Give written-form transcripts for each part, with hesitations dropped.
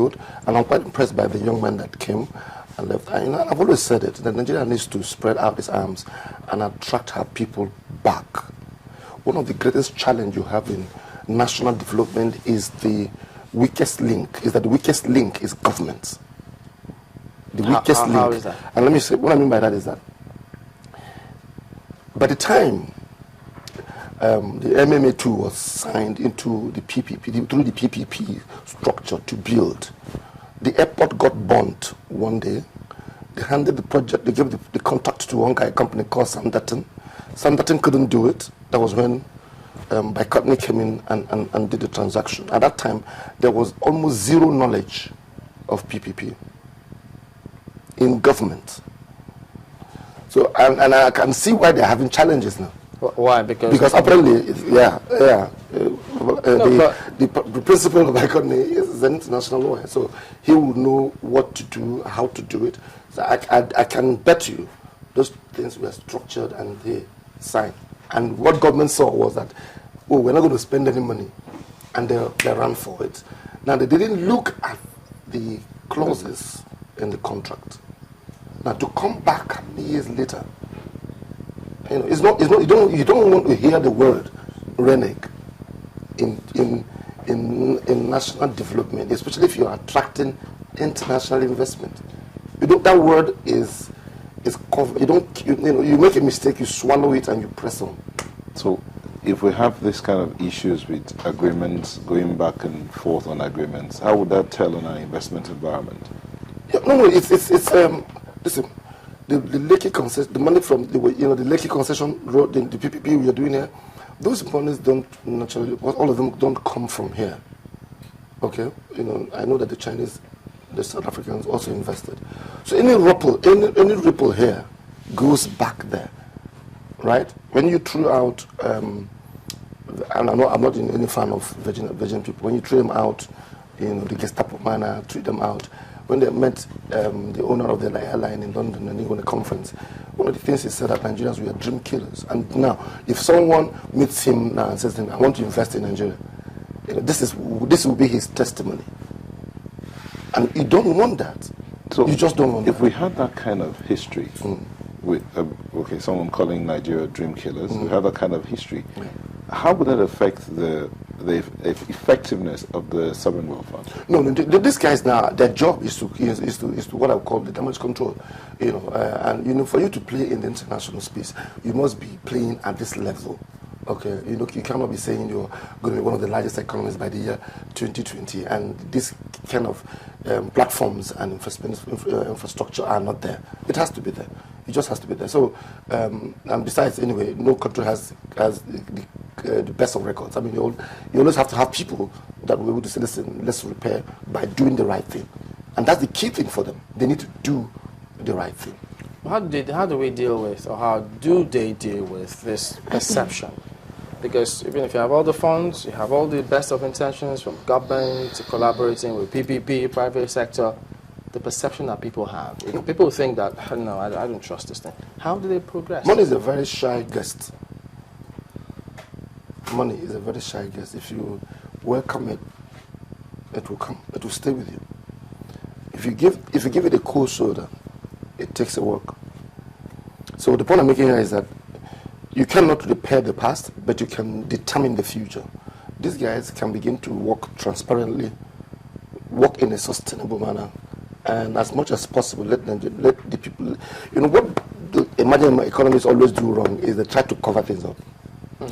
good, and I'm quite impressed by the young man that came and left. And, I've always said it, that Nigeria needs to spread out its arms and attract her people back. One of the greatest challenges you have in national development is the weakest link, is government. The weakest link. How is that? And let me say, what I mean by that is that by the time the MMA2 was signed into the PPP, through the PPP structure to build, the airport got burnt one day. They handed the project, they gave the contract to one guy, a company called Sandatin. Sandatin couldn't do it. That was when Bicotney came in and did the transaction. At that time, there was almost zero knowledge of PPP in government. So, and I can see why they're having challenges now. Why? Because apparently, the principal of economy is an international lawyer, so he will know what to do, how to do it. So I can bet you those things were structured and they signed. And what government saw was that, oh, we're not going to spend any money, and they ran for it. Now they didn't look at the clauses in the contract. Now to come back years later. You know, it's not, you don't want to hear the word renege in national development, especially if you're attracting international investment. That word is covered. You make a mistake, you swallow it and you press on. So if we have this kind of issues with agreements, going back and forth on agreements, how would that tell on our investment environment? Yeah, listen. The Lekki concession, the money from the Lekki concession road, the PPP we are doing here, those monies don't naturally, all of them don't come from here. Okay, I know that the Chinese, the South Africans also invested. So any ripple here goes back there, right? When you threw out, and I'm not any fan of Virgin people. When you threw them out, the Gestapo manner, threw them out. When they met the owner of the airline in London and he won a conference, one of the things he said that Nigerians were dream killers. And now, if someone meets him now and says to him, I want to invest in Nigeria, this will be his testimony. And you don't want that. So you just don't want that. If we had that kind of history, with someone calling Nigeria dream killers, we have that kind of history, how would that affect the effectiveness of the sovereign wealth fund? No, these guys now, their job is to what I call the damage control. And for you to play in the international space, you must be playing at this level. Okay, you cannot be saying you're going to be one of the largest economies by the year 2020, and this kind of platforms and infrastructure are not there. It has to be there. It just has to be there. So, and besides, anyway, no country has the best of records. I mean, you always have to have people that will be able to say, listen, let's repair by doing the right thing, and that's the key thing for them. They need to do the right thing. How do we deal with, or how do they deal with this perception? Because even if you have all the funds, you have all the best of intentions from government to collaborating with PPP, private sector, the perception that people have. If people think that, no, I don't trust this thing. How do they progress? Money is a very shy guest. Money is a very shy guest. If you welcome it, it will come. It will stay with you. If you give it a cold shoulder, it takes a work. So the point I'm making here is that you cannot repair the past, but you can determine the future. These guys can begin to work transparently, work in a sustainable manner, and as much as possible, let the people. What the emerging economies always do wrong is they try to cover things up.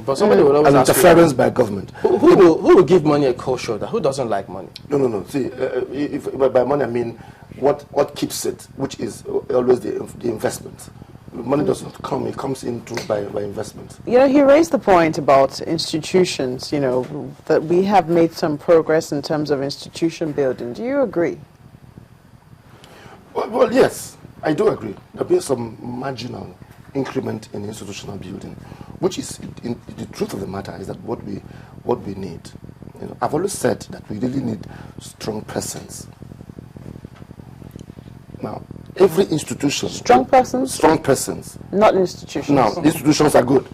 But somebody will always ask interference by government. Who will give money a cold shoulder? Who doesn't like money? No. See, by money I mean what keeps it, which is always the investment. Money doesn't come; it comes in by investment. He raised the point about institutions. That we have made some progress in terms of institution building. Do you agree? Well, yes, I do agree. There'll be some marginal increment in institutional building, which is, the truth of the matter is that what we need. I've always said that we really need strong presence. Now, every institution... Strong persons? Strong persons. Not institutions. Now, institutions are good.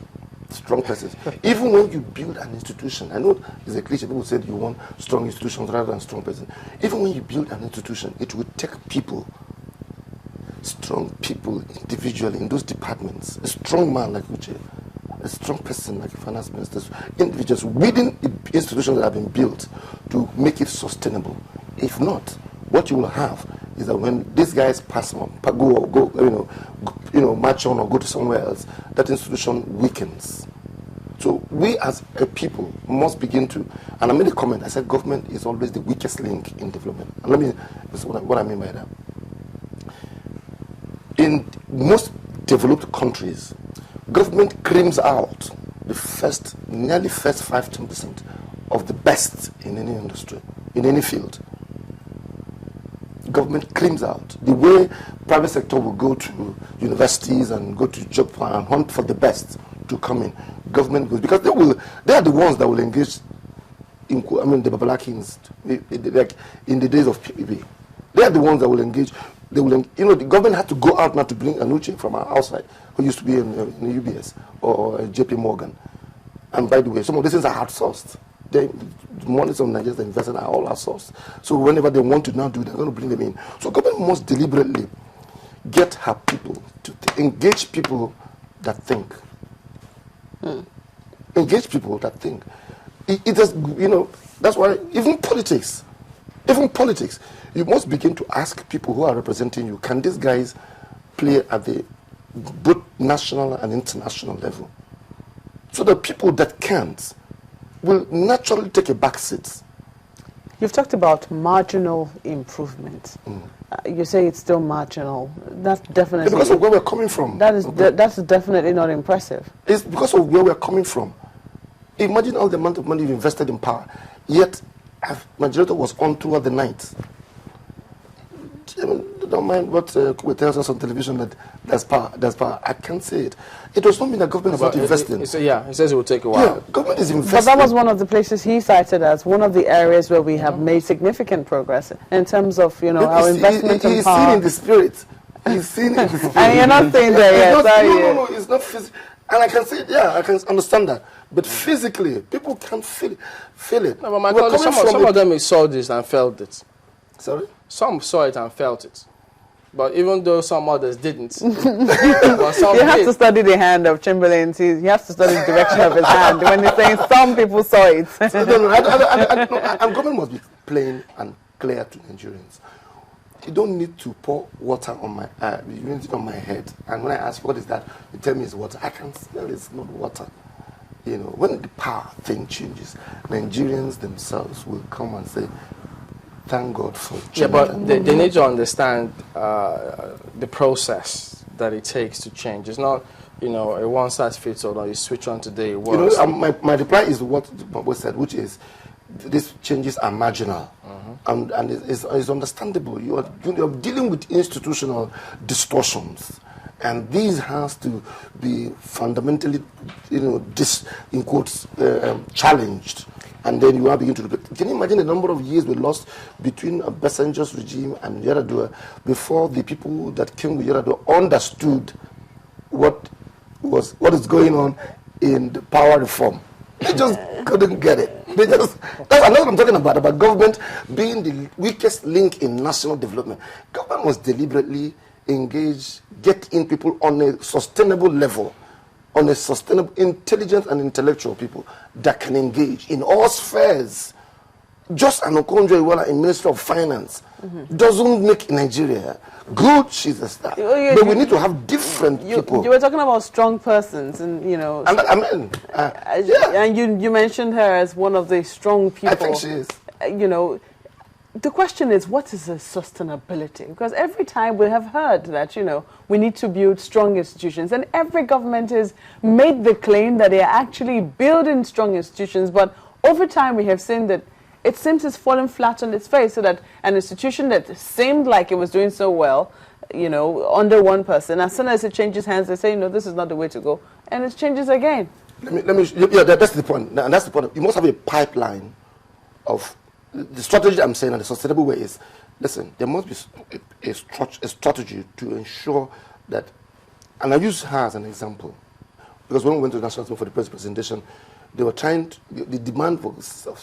strong persons. Even when you build an institution, I know it's a cliche, people said you want strong institutions rather than strong persons. Even when you build an institution, it will take people, strong people individually in those departments, a strong man like Uche, a strong person like finance ministers, individuals within institutions that have been built to make it sustainable. If not, what you will have is that when these guys pass on, march on or go to somewhere else, that institution weakens. So we as a people must begin to, and I made a comment, I said government is always the weakest link in development. And this is what I mean by that. In most developed countries, government creams out the nearly first 5-10% of the best in any industry, in any field. Government creams out. The way private sector will go to universities and go to job plan and hunt for the best to come in, government goes, because they are the ones that will engage in, the Babalakins, like in the days of PPP. They are the ones that will engage. They will, the government had to go out now to bring Anuche from outside, who used to be in UBS or JP Morgan. And by the way, some of these things are outsourced. The monies of Nigerians that invested are all outsourced. So whenever they want to now do, they're going to bring them in. So government must deliberately get her people to engage people that think. Engage people that think. It is, that's why even politics, you must begin to ask people who are representing you, can these guys play at the both national and international level? So the people that can't will naturally take a back seat. You've talked about marginal improvement. You say it's still marginal. That's definitely... It's because of where we're coming from. That's definitely not impressive. It's because of where we're coming from. Imagine all the amount of money you've invested in power, yet my generator was on throughout the night. Don't mind what Kuwe tells us on television that there's power. I can't say it. It does not mean that government is not investing. He says it will take a while. Yeah, government is investing. But that was one of the places he cited as one of the areas where we have made significant progress in terms of, our investment in power. He's seen in the spirit. He's seen in the spirit. And you're not saying that yet, are you? No, it's not physical. And I can say, I can understand that. But physically, people can't feel it. No, but my colleagues, some of them saw this and felt it. Sorry? Some saw it and felt it. But even though some others didn't. You have to study the hand of Chamberlain. You have to study the direction of his hand when he's saying some people saw it. And government must be plain and clear to Nigerians. You don't need to pour water on my you need it on my head. And when I ask what is that, you tell me it's water. I can smell it's not water. When the power thing changes, Nigerians themselves will come and say, thank God for change. Yeah, but they need to understand the process that it takes to change. It's not, a one-size-fits-all, or you switch on today, it works. My reply is what was said, which is, these changes are marginal. And it's understandable. You're dealing with institutional distortions. And these has to be fundamentally, in quotes, challenged. And then you are beginning to... Can you imagine the number of years we lost between Obasanjo's regime and Yar'Adua before the people that came with Yar'Adua understood what is going on in the power reform? They just couldn't get it. That's what I'm talking about government being the weakest link in national development. Government must deliberately engage, get in people on a sustainable level, on a sustainable, intelligent and intellectual people that can engage in all spheres. Just an Okonjo-Iweala in Ministry of Finance doesn't make Nigeria good. She's a star. But we need to have different people. You were talking about strong persons, and and you mentioned her as one of the strong people. I think she is. The question is, what is the sustainability? Because every time we have heard that, we need to build strong institutions, and every government has made the claim that they are actually building strong institutions, but over time we have seen that it seems it's fallen flat on its face, so that an institution that seemed like it was doing so well, under one person, as soon as it changes hands, they say, no, this is not the way to go, and it changes again. That's the point. And that's the point. You must have a pipeline of the strategy I'm saying, and the sustainable way is, listen, there must be a strategy to ensure that, and I use her as an example. because when we went to the National Assembly for the press presentation, they were trying to, the demand of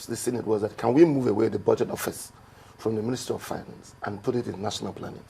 the Senate was that can we move away the budget office from the Ministry of Finance and put it in national planning?